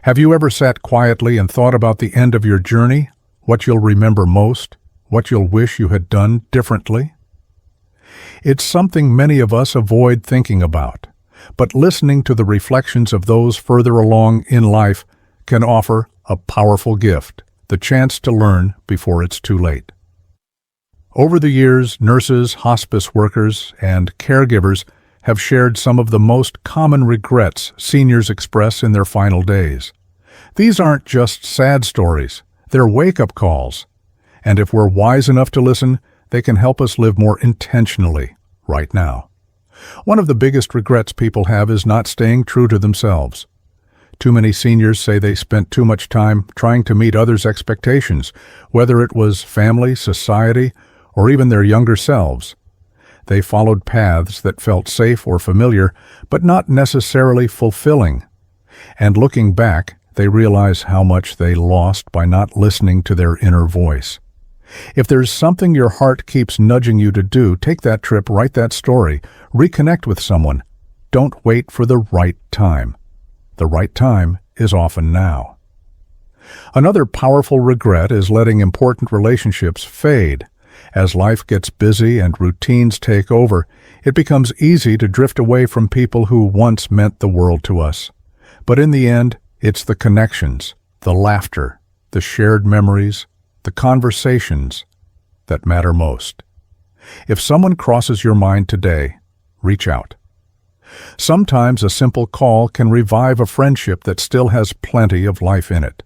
Have you ever sat quietly and thought about the end of your journey, what you'll remember most, what you'll wish you had done differently? It's something many of us avoid thinking about, but listening to the reflections of those further along in life can offer a powerful gift, the chance to learn before it's too late. Over the years, nurses, hospice workers, and caregivers have shared some of the most common regrets seniors express in their final days. These aren't just sad stories, they're wake-up calls. And if we're wise enough to listen, they can help us live more intentionally right now. One of the biggest regrets people have is not staying true to themselves. Too many seniors say they spent too much time trying to meet others' expectations, whether it was family, society, or even their younger selves. They followed paths that felt safe or familiar, but not necessarily fulfilling. And looking back, they realize how much they lost by not listening to their inner voice. If there's something your heart keeps nudging you to do, take that trip, write that story, reconnect with someone. Don't wait for the right time. The right time is often now. Another powerful regret is letting important relationships fade. As life gets busy and routines take over, it becomes easy to drift away from people who once meant the world to us. But in the end, it's the connections, the laughter, the shared memories, the conversations that matter most. If someone crosses your mind today, reach out. Sometimes a simple call can revive a friendship that still has plenty of life in it.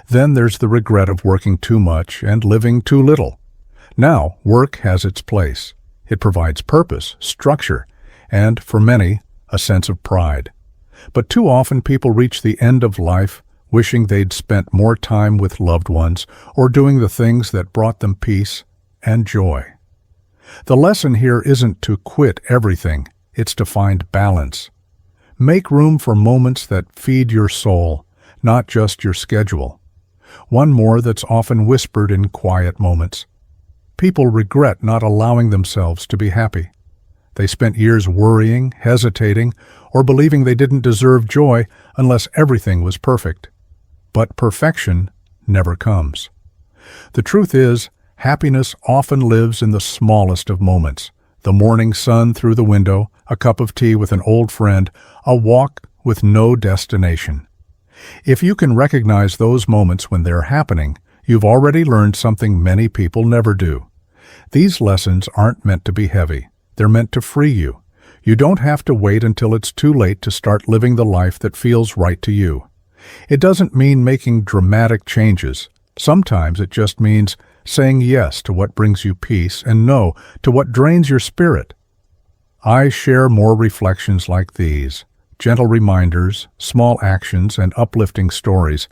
Then there's the regret of working too much and living too little. Now, work has its place. It provides purpose, structure, and, for many, a sense of pride. But too often people reach the end of life wishing they'd spent more time with loved ones or doing the things that brought them peace and joy. The lesson here isn't to quit everything, it's to find balance. Make room for moments that feed your soul, not just your schedule. One more that's often whispered in quiet moments. People regret not allowing themselves to be happy. They spent years worrying, hesitating, or believing they didn't deserve joy unless everything was perfect. But perfection never comes. The truth is, happiness often lives in the smallest of moments. The morning sun through the window, a cup of tea with an old friend, a walk with no destination. If you can recognize those moments when they're happening, you've already learned something many people never do. These lessons aren't meant to be heavy. They're meant to free you. You don't have to wait until it's too late to start living the life that feels right to you. It doesn't mean making dramatic changes. Sometimes it just means saying yes to what brings you peace and no to what drains your spirit. I share more reflections like these, gentle reminders, small actions, and uplifting stories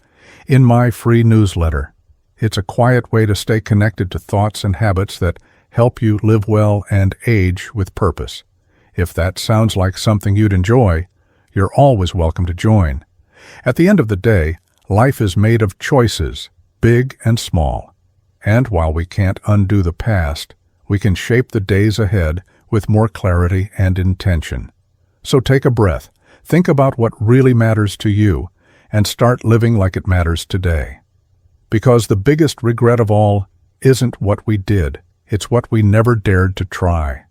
in my free newsletter. It's a quiet way to stay connected to thoughts and habits that help you live well and age with purpose. If that sounds like something you'd enjoy, you're always welcome to join. At the end of the day, life is made of choices, big and small. And while we can't undo the past, we can shape the days ahead with more clarity and intention. So take a breath, think about what really matters to you, and start living like it matters today. Because the biggest regret of all isn't what we did, it's what we never dared to try.